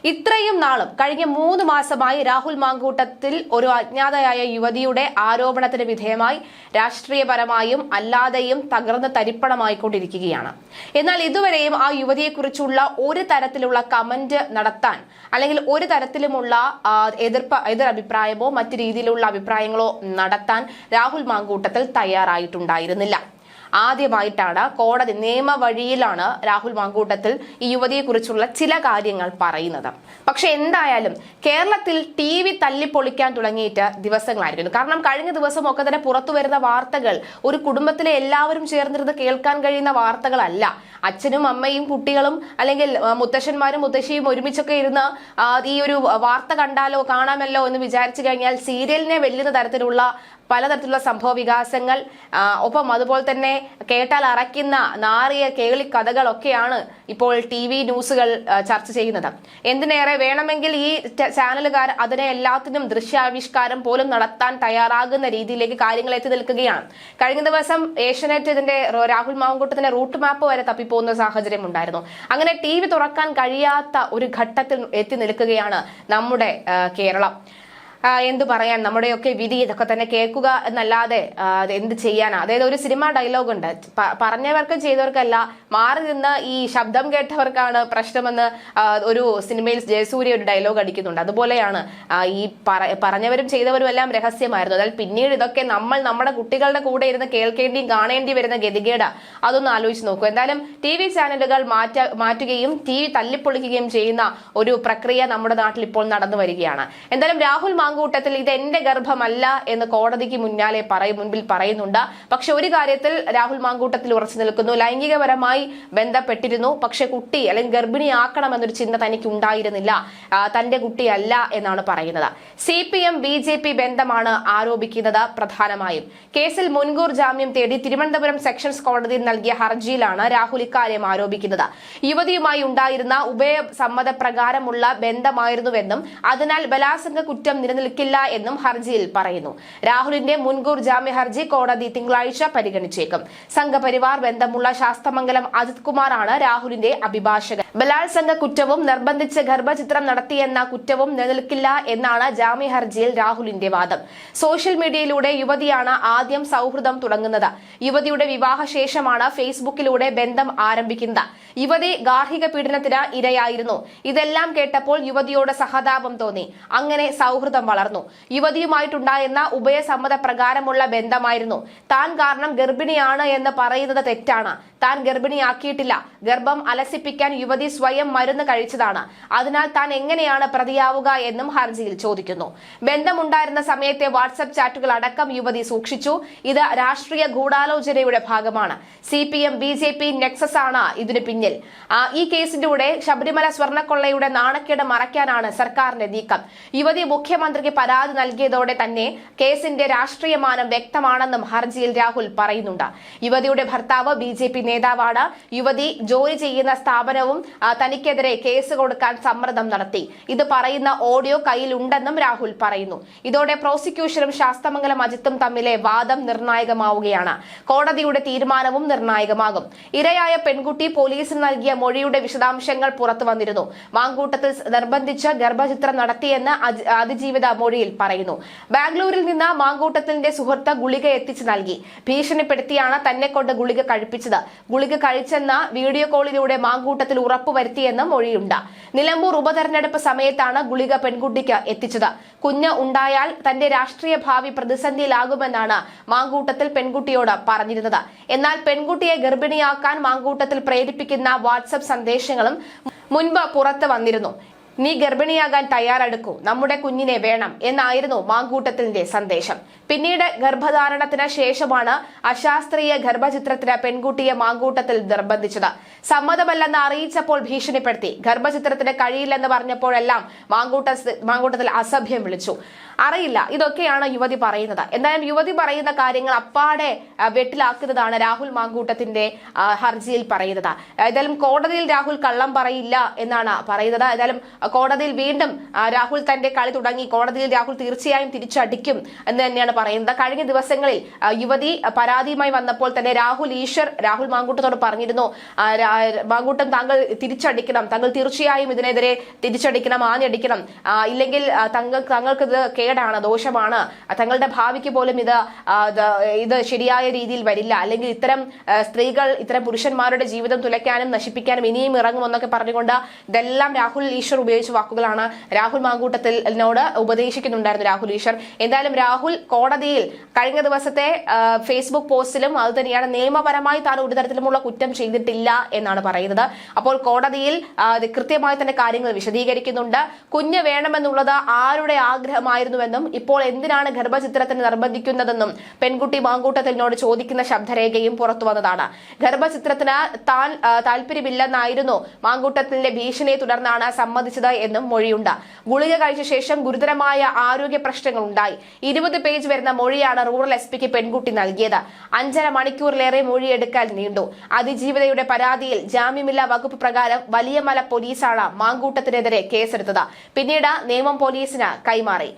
ഇത്രയും നാളും കഴിഞ്ഞ 3 മാസമായി രാഹുൽ മാങ്കൂട്ടത്തിൽ ഒരു അജ്ഞാതയായ യുവതിയുടെ ആരോപണത്തിന് വിധേയമായി രാഷ്ട്രീയപരമായും അല്ലാതെയും തകർന്ന് തരിപ്പണമായിക്കൊണ്ടിരിക്കുകയാണ്. എന്നാൽ ഇതുവരെയും ആ യുവതിയെക്കുറിച്ചുള്ള ഒരു തരത്തിലുള്ള കമന്റ് നടത്താൻ അല്ലെങ്കിൽ ഒരു തരത്തിലുമുള്ള എതിരഭിപ്രായമോ മറ്റു രീതിയിലുള്ള അഭിപ്രായങ്ങളോ നടത്താൻ രാഹുൽ മാങ്കൂട്ടത്തിൽ തയ്യാറായിട്ടുണ്ടായിരുന്നില്ല. ആദ്യമായിട്ടാണ് കോടതി നിയമവഴിയിലാണ് രാഹുൽ മാങ്കൂട്ടത്തിൽ ഈ യുവതിയെക്കുറിച്ചുള്ള ചില കാര്യങ്ങൾ പറയുന്നത്. പക്ഷെ എന്തായാലും കേരളത്തിൽ TV തല്ലിപ്പൊളിക്കാൻ തുടങ്ങിയിട്ട് ദിവസങ്ങളായിരിക്കുന്നു. കാരണം കഴിഞ്ഞ ദിവസമൊക്കെ തന്നെ പുറത്തു വരുന്ന വാർത്തകൾ ഒരു കുടുംബത്തിലെ എല്ലാവരും ചേർന്നിരുന്ന് കേൾക്കാൻ കഴിയുന്ന വാർത്തകളല്ല. അച്ഛനും അമ്മയും കുട്ടികളും അല്ലെങ്കിൽ മുത്തശ്ശന്മാരും മുത്തശ്ശിയും ഒരുമിച്ചൊക്കെ ഇരുന്ന് ഈ ഒരു വാർത്ത കണ്ടാലോ കാണാമല്ലോ എന്ന് വിചാരിച്ചു കഴിഞ്ഞാൽ സീരിയലിനെ വെല്ലുന്ന തരത്തിലുള്ള പലതരത്തിലുള്ള സംഭവ വികാസങ്ങൾ, ഒപ്പം അതുപോലെ തന്നെ കേട്ടാൽ അറയ്ക്കുന്ന നാറിയ കേളി കഥകളൊക്കെയാണ് ഇപ്പോൾ TV ന്യൂസുകൾ ചർച്ച ചെയ്യുന്നത്. എന്തിനേറെ വേണമെങ്കിൽ ഈ ചാനലുകാർ അതിനെ എല്ലാത്തിനും ദൃശ്യാവിഷ്കാരം പോലും നടത്താൻ തയ്യാറാകുന്ന രീതിയിലേക്ക് കാര്യങ്ങൾ എത്തി നിൽക്കുകയാണ്. കഴിഞ്ഞ ദിവസം ഏഷ്യാനെറ്റ് ഇതിന്റെ രാഹുൽ മാങ്കൂട്ടത്തിന്റെ റൂട്ട് മാപ്പ് വരെ തപ്പിപ്പോകുന്ന സാഹചര്യം ഉണ്ടായിരുന്നു. അങ്ങനെ TV തുറക്കാൻ കഴിയാത്ത ഒരു ഘട്ടത്തിൽ എത്തി നിൽക്കുകയാണ് നമ്മുടെ കേരളം. എന്ത് പറയാൻ, നമ്മുടെയൊക്കെ വിധി ഇതൊക്കെ തന്നെ കേൾക്കുക എന്നല്ലാതെ എന്ത് ചെയ്യാനാ? അതായത് ഒരു സിനിമ ഡയലോഗ് ഉണ്ട്, പറഞ്ഞവർക്കും ചെയ്തവർക്കല്ല മാറി നിന്ന് ഈ ശബ്ദം കേട്ടവർക്കാണ് പ്രശ്നമെന്ന് ഒരു സിനിമയിൽ ജയസൂര്യ ഒരു ഡയലോഗ് അടിക്കുന്നുണ്ട്. അതുപോലെയാണ് ഈ പറഞ്ഞവരും ചെയ്തവരും എല്ലാം രഹസ്യമായിരുന്നു. എന്നാൽ പിന്നീട് ഇതൊക്കെ നമ്മുടെ കുട്ടികളുടെ കൂടെ ഇരുന്ന് കേൾക്കേണ്ടിയും കാണേണ്ടി വരുന്ന ഗതികേട് അതൊന്ന് ആലോചിച്ച് നോക്കൂ. എന്തായാലും TV ചാനലുകൾ മാറ്റുകയും TV തല്ലിപ്പൊളിക്കുകയും ചെയ്യുന്ന ഒരു പ്രക്രിയ നമ്മുടെ നാട്ടിൽ ഇപ്പോൾ നടന്നു വരികയാണ്. എന്തായാലും രാഹുൽ കൂട്ടത്തിൽ ഇത് എന്റെ ഗർഭമല്ല എന്ന് കോടതിക്ക് മുൻപിൽ പറയുന്നുണ്ട്. പക്ഷെ ഒരു കാര്യത്തിൽ രാഹുൽ മാങ്കൂട്ടത്തിൽ ഉറച്ചു നിൽക്കുന്നു, ലൈംഗികപരമായി ബന്ധപ്പെട്ടിരുന്നു. പക്ഷെ കുട്ടി അല്ലെങ്കിൽ ഗർഭിണിയാക്കണമെന്നൊരു ചിന്ത തനിക്ക് ഉണ്ടായിരുന്നില്ല, തന്റെ കുട്ടിയല്ല എന്നാണ് പറയുന്നത്. CPM BJP ബന്ധമാണ് ആരോപിക്കുന്നത്. പ്രധാനമായും കേസിൽ മുൻകൂർ ജാമ്യം തേടി തിരുവനന്തപുരം സെഷൻസ് കോടതിയിൽ നൽകിയ ഹർജിയിലാണ് രാഹുൽ ഇക്കാര്യം ആരോപിക്കുന്നത്. യുവതിയുമായി ഉണ്ടായിരുന്ന ഉഭയസമ്മതപ്രകാരമുള്ള ബന്ധമായിരുന്നുവെന്നും അതിനാൽ ബലാത്സംഗ കുറ്റം നിലനിൽക്കില്ല എന്നും ഹർജിയിൽ പറയുന്നു. രാഹുലിന്റെ മുൻകൂർ ജാമ്യ ഹർജി കോടതി തിങ്കളാഴ്ച പരിഗണിച്ചേക്കും. സംഘപരിവാർ ബന്ധമുള്ള ശാസ്തമംഗലം അജിത് കുമാറാണ് രാഹുലിന്റെ അഭിഭാഷകൻ. ബലാത്സംഗ കുറ്റവും നിർബന്ധിച്ച് ഗർഭചിത്രം നടത്തിയെന്ന കുറ്റവും നിലനിൽക്കില്ല എന്നാണ് ജാമ്യ ഹർജിയിൽ രാഹുലിന്റെ വാദം. സോഷ്യൽ മീഡിയയിലൂടെ യുവതിയാണ് ആദ്യം സൗഹൃദം തുടങ്ങുന്നത്. യുവതിയുടെ വിവാഹശേഷമാണ് ഫേസ്ബുക്കിലൂടെ ബന്ധം ആരംഭിക്കുന്നത്. യുവതി ഗാർഹിക പീഡനത്തിന് ഇരയായിരുന്നു. ഇതെല്ലാം കേട്ടപ്പോൾ യുവതിയോട് സഹതാപം തോന്നി. അങ്ങനെ സൗഹൃദം വളർന്നു. യുവതിയുമായിട്ടുണ്ടായിരുന്ന ഉഭയസമ്മതപ്രകാരമുള്ള ബന്ധമായിരുന്നു. താൻ കാരണം ഗർഭിണിയാണ് എന്ന് പറയുന്നത് തെറ്റാണ്. താൻ ഗർഭിണിയാക്കിയിട്ടില്ല. ഗർഭം അലസിപ്പിക്കാൻ യുവതി സ്വയം മരുന്ന് കഴിച്ചതാണ്. അതിനാൽ താൻ എങ്ങനെയാണ് പ്രതിയാവുക എന്നും ഹർജിയിൽ ചോദിക്കുന്നു. ബന്ധമുണ്ടായിരുന്ന സമയത്തെ വാട്സ്ആപ്പ് ചാറ്റുകൾ അടക്കം യുവതി സൂക്ഷിച്ചു. ഇത് രാഷ്ട്രീയ ഗൂഢാലോചനയുടെ ഭാഗമാണ്. CPM BJP നെക്സസ് ആണ് ഇതിന് പിന്നിൽ. ഈ കേസിലൂടെ ശബരിമല സ്വർണ്ണക്കൊള്ളയുടെ നാണക്കേട് മറയ്ക്കാനാണ് സർക്കാരിന്റെ നീക്കം. യുവതി മുഖ്യമന്ത്രിക്ക് പരാതി നൽകിയതോടെ തന്നെ കേസിന്റെ രാഷ്ട്രീയമാനം വ്യക്തമാണെന്നും ഹർജിയിൽ രാഹുൽ പറയുന്നുണ്ട്. യുവതിയുടെ ഭർത്താവ് BJP നേതാവാണ്. യുവതി ജോലി ചെയ്യുന്ന സ്ഥാപനവും തനിക്കെതിരെ കേസ് കൊടുക്കാൻ സമ്മർദ്ദം നടത്തി. ഇത് പറയുന്ന ഓഡിയോ കയ്യിലുണ്ടെന്നും രാഹുൽ പറയുന്നു. ഇതോടെ പ്രോസിക്യൂഷനും ശാസ്തമംഗലം അജിത്തും തമ്മിലെ വാദം നിർണായകമാവുകയാണ്. കോടതിയുടെ തീരുമാനവും നിർണായകമാകും. ഇരയായ പെൺകുട്ടി പോലീസിന് നൽകിയ മൊഴിയുടെ വിശദാംശങ്ങൾ പുറത്തു വന്നിരുന്നു. മാങ്കൂട്ടത്തിൽ നിർബന്ധിച്ച് ഗർഭചിത്രം നടത്തിയെന്ന് അതിജീവിത മൊഴിയിൽ പറയുന്നു. ബാംഗ്ലൂരിൽ നിന്ന് മാങ്കൂട്ടത്തിന്റെ സുഹൃത്ത് ഗുളിക എത്തിച്ചു നൽകി. ഭീഷണിപ്പെടുത്തിയാണ് തന്നെ കൊണ്ട് ഗുളിക കഴിപ്പിച്ചത്. ഗുളിക കഴിച്ചെന്ന വീഡിയോ കോളിലൂടെ മാങ്കൂട്ടത്തിൽ ഉറപ്പുവരുത്തിയെന്നും മൊഴിയുണ്ട്. നിലമ്പൂർ ഉപതെരഞ്ഞെടുപ്പ് സമയത്താണ് ഗുളിക പെൺകുട്ടിക്ക് എത്തിച്ചത്. കുഞ്ഞ് ഉണ്ടായാൽ തന്റെ രാഷ്ട്രീയ ഭാവി പ്രതിസന്ധിയിലാകുമെന്നാണ് മാങ്കൂട്ടത്തിൽ പെൺകുട്ടിയോട് പറഞ്ഞിരുന്നത്. എന്നാൽ പെൺകുട്ടിയെ ഗർഭിണിയാക്കാൻ മാങ്കൂട്ടത്തിൽ പ്രേരിപ്പിക്കുന്ന വാട്സ്ആപ്പ് സന്ദേശങ്ങളും മുൻപ് പുറത്തു വന്നിരുന്നു. നീ ഗർഭിണിയാകാൻ തയ്യാറെടുക്കൂ, നമ്മുടെ കുഞ്ഞിനെ വേണം എന്നായിരുന്നു മാങ്കൂട്ടത്തിന്റെ സന്ദേശം. പിന്നീട് ഗർഭധാരണത്തിന് ശേഷമാണ് അശാസ്ത്രീയ ഗർഭചിത്രത്തിന് പെൺകുട്ടിയെ മാങ്കൂട്ടത്തിൽ നിർബന്ധിച്ചത്. സമ്മതമല്ലെന്ന് അറിയിച്ചപ്പോൾ ഭീഷണിപ്പെടുത്തി. ഗർഭചിത്രത്തിന് കഴിയില്ലെന്ന് പറഞ്ഞപ്പോഴെല്ലാം മാങ്കൂട്ടത്തിൽ അസഭ്യം വിളിച്ചു. അറിയില്ല, ഇതൊക്കെയാണ് യുവതി പറയുന്നത്. എന്തായാലും യുവതി പറയുന്ന കാര്യങ്ങൾ അപ്പാടെ വെട്ടിലാക്കുന്നതാണ് രാഹുൽ മാങ്കൂട്ടത്തിന്റെ ഹർജിയിൽ പറയുന്നത്. ഏതായാലും കോടതിയിൽ രാഹുൽ കള്ളം പറയില്ല എന്നാണ് പറയുന്നത്. ഏതായാലും കോടതിയിൽ വീണ്ടും രാഹുൽ തന്റെ കളി തുടങ്ങി. കോടതിയിൽ രാഹുൽ തീർച്ചയായും തിരിച്ചടിക്കും എന്ന് തന്നെയാണ് പറയുന്നത്. കഴിഞ്ഞ ദിവസങ്ങളിൽ യുവതി പരാതിയുമായി വന്നപ്പോൾ തന്നെ രാഹുൽ മാങ്കൂട്ടത്തോട് പറഞ്ഞിരുന്നു, മാങ്കൂട്ടം താങ്കൾ തിരിച്ചടിക്കണം, താങ്കൾ തീർച്ചയായും ഇതിനെതിരെ തിരിച്ചടിക്കണം, ആഞ്ഞടിക്കണം, ഇല്ലെങ്കിൽ തങ്ങൾക്ക് ഇത് കേടാണ്, ദോഷമാണ്, തങ്ങളുടെ ഭാവിക്ക് പോലും ഇത് ശരിയായ രീതിയിൽ വരില്ല, അല്ലെങ്കിൽ ഇത്തരം സ്ത്രീകൾ ഇത്തരം പുരുഷന്മാരുടെ ജീവിതം തുലയ്ക്കാനും നശിപ്പിക്കാനും ഇനിയും ഇറങ്ങുമെന്നൊക്കെ പറഞ്ഞുകൊണ്ട് ഇതെല്ലാം രാഹുൽ ഈശ്വർ ഉപയോഗിച്ച വാക്കുകളാണ്. രാഹുൽ മാങ്കൂട്ടത്തിനോട് ഉപദേശിക്കുന്നുണ്ടായിരുന്നു രാഹുൽ ഈശ്വർ. എന്തായാലും രാഹുൽ കോടതിയിൽ കഴിഞ്ഞ ദിവസത്തെ ഫേസ്ബുക്ക് പോസ്റ്റിലും അത് തന്നെയാണ്, നിയമപരമായി താൻ ഒരു തരത്തിലുമുള്ള കുറ്റം ചെയ്തിട്ടില്ല എന്നാണ് പറയുന്നത്. അപ്പോൾ കോടതിയിൽ കൃത്യമായി തന്നെ കാര്യങ്ങൾ വിശദീകരിക്കുന്നുണ്ട്. കുഞ്ഞ് വേണമെന്നുള്ളത് ആരുടെ ആഗ്രഹമായിരുന്നുവെന്നും ഇപ്പോൾ എന്തിനാണ് ഗർഭചിത്രത്തിന് നിർബന്ധിക്കുന്നതെന്നും പെൺകുട്ടി മാങ്കൂട്ടത്തിനോട് ചോദിക്കുന്ന ശബ്ദരേഖയും പുറത്തു വന്നതാണ്. ഗർഭചിത്രത്തിന് താൻ താല്പര്യമില്ലെന്നായിരുന്നു മാങ്കൂട്ടത്തിന്റെ ഭീഷണിയെ തുടർന്നാണ് സമ്മതിച്ചത് എന്നും മൊഴിയുണ്ട്. ഗുളിക കഴിച്ച ശേഷം ഗുരുതരമായ ആരോഗ്യ പ്രശ്നങ്ങൾ ഉണ്ടായി. 20 പേജ് വരുന്ന മൊഴിയാണ് റൂറൽ എസ്.പിക്ക് പെൺകുട്ടി നൽകിയത്. 5.5 മണിക്കൂറിലേറെ മൊഴിയെടുക്കാൻ നീണ്ടു. അതിജീവിതയുടെ പരാതിയിൽ ജാമ്യമില്ലാ വകുപ്പ് പ്രകാരം വലിയമല പോലീസാണ് മാങ്കൂട്ടത്തിനെതിരെ കേസെടുത്തത്. പിന്നീട് നിയമം പോലീസിന് കൈമാറി.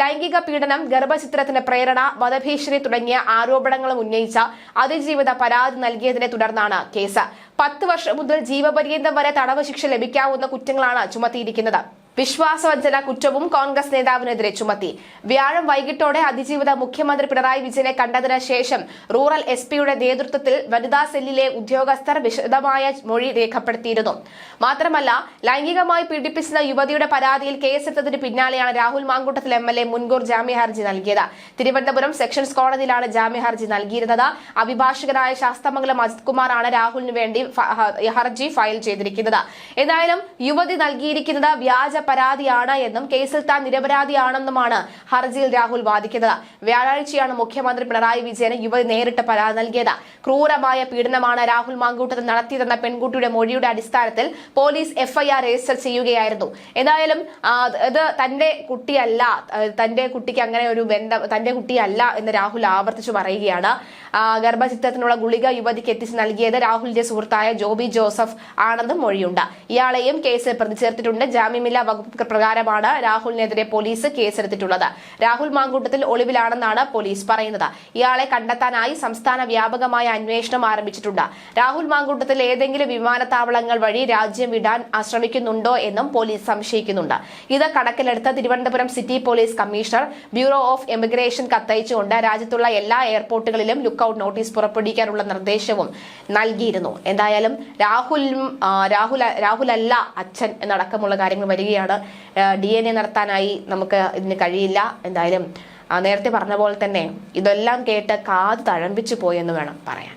ലൈംഗിക പീഡനം, ഗർഭചിത്രത്തിന് പ്രേരണ, വധഭീഷണി തുടങ്ങിയ ആരോപണങ്ങളും ഉന്നയിച്ച അതിജീവിത പരാതി നൽകിയതിനെ തുടർന്നാണ് കേസ്. 10 വർഷം മുതൽ ജീവപര്യന്തം വരെ തടവ് ശിക്ഷ ലഭിക്കാവുന്ന കുറ്റങ്ങളാണ് ചുമത്തിയിരിക്കുന്നത്. വിശ്വാസവഞ്ചന കുറ്റവും കോൺഗ്രസ് നേതാവിനെതിരെ ചുമത്തി. വ്യാഴം വൈകിട്ടോടെ അതിജീവിത മുഖ്യമന്ത്രി പിണറായി വിജയനെ കണ്ടതിന് ശേഷം റൂറൽ എസ്.പിയുടെ നേതൃത്വത്തിൽ വനിതാ സെല്ലിലെ ഉദ്യോഗസ്ഥർ വിശദമായ മൊഴി രേഖപ്പെടുത്തിയിരുന്നു. മാത്രമല്ല, ലൈംഗികമായി പീഡിപ്പിച്ച യുവതിയുടെ പരാതിയിൽ കേസെടുത്തതിന് പിന്നാലെയാണ് രാഹുൽ മാങ്കൂട്ടത്തിൽ എം.എൽ.എ മുൻകൂർ ജാമ്യഹർജി നൽകിയത്. തിരുവനന്തപുരം സെഷൻസ് കോടതിയിലാണ് ജാമ്യഹർജി നൽകിയിരുന്നത്. അഭിഭാഷകനായ ശാസ്തമംഗലം അജിത് കുമാറാണ് രാഹുലിന് വേണ്ടി ഹർജി ഫയൽ ചെയ്തിരിക്കുന്നത്. എന്തായാലും യുവതി നൽകിയിരിക്കുന്നത് വ്യാജ പരാതിയാണ് എന്നും കേസിൽ താൻ നിരപരാധിയാണെന്നുമാണ് ഹർജിയിൽ രാഹുൽ വാദിക്കുന്നത്. വ്യാഴാഴ്ചയാണ് മുഖ്യമന്ത്രി പിണറായി വിജയന് യുവതി നേരിട്ട് പരാതി നൽകിയത്. ക്രൂരമായ പീഡനമാണ് രാഹുൽ മാങ്കൂട്ടത്തിൽ നടത്തിയതെന്ന പെൺകുട്ടിയുടെ മൊഴിയുടെ അടിസ്ഥാനത്തിൽ പോലീസ് എഫ്ഐആർ രജിസ്റ്റർ ചെയ്യുകയായിരുന്നു. എന്തായാലും ഇത് തന്റെ കുട്ടിയല്ല, തന്റെ കുട്ടിക്ക് അങ്ങനെ ഒരു ബന്ധം, തന്റെ കുട്ടിയല്ല എന്ന് രാഹുൽ ആവർത്തിച്ചു പറയുകയാണ്. ഗർഭചിത്രത്തിനുള്ള ഗുളിക യുവതിക്ക് എത്തിച്ച് നൽകിയത് രാഹുലിന്റെ സുഹൃത്തായ ജോബി ജോസഫ് ആണെന്നും മൊഴിയുണ്ട്. ഇയാളെയും കേസിൽ പ്രതി ചേർത്തിട്ടുണ്ട്. ജാമ്യമില്ലാ വകുപ്പ് പ്രകാരമാണ് രാഹുലിനെതിരെ പോലീസ് കേസെടുത്തിട്ടുള്ളത്. രാഹുൽ മാങ്കൂട്ടത്തിൽ ഒളിവിലാണെന്നാണ് പോലീസ് പറയുന്നത്. ഇയാളെ കണ്ടെത്താനായി സംസ്ഥാന വ്യാപകമായ അന്വേഷണം ആരംഭിച്ചിട്ടുണ്ട്. രാഹുൽ മാങ്കൂട്ടത്തിൽ ഏതെങ്കിലും വിമാനത്താവളങ്ങൾ വഴി രാജ്യം വിടാൻ ശ്രമിക്കുന്നുണ്ടോ എന്നും പോലീസ് സംശയിക്കുന്നുണ്ട്. ഇത് കണക്കിലെടുത്ത് Thiruvananthapuram city police commissioner bureau of emigration കത്തയച്ചുകൊണ്ട് രാജ്യത്തുള്ള എല്ലാ എയർപോർട്ടുകളിലും ലുക്കൌട്ട് നോട്ടീസ് പുറപ്പെടുവിക്കാനുള്ള നിർദ്ദേശവും നൽകിയിരുന്നു. എന്തായാലും രാഹുലല്ല അച്ഛൻ എന്നടക്കമുള്ള കാര്യങ്ങൾ വരികയാണ്. DNA നടത്താനായി നമുക്ക് ഇതിന് കഴിയില്ല. എന്തായാലും നേരത്തെ പറഞ്ഞ പോലെ തന്നെ ഇതെല്ലാം കേട്ട് കാത് തഴമ്പിച്ചു പോയെന്ന് വേണം പറയാൻ.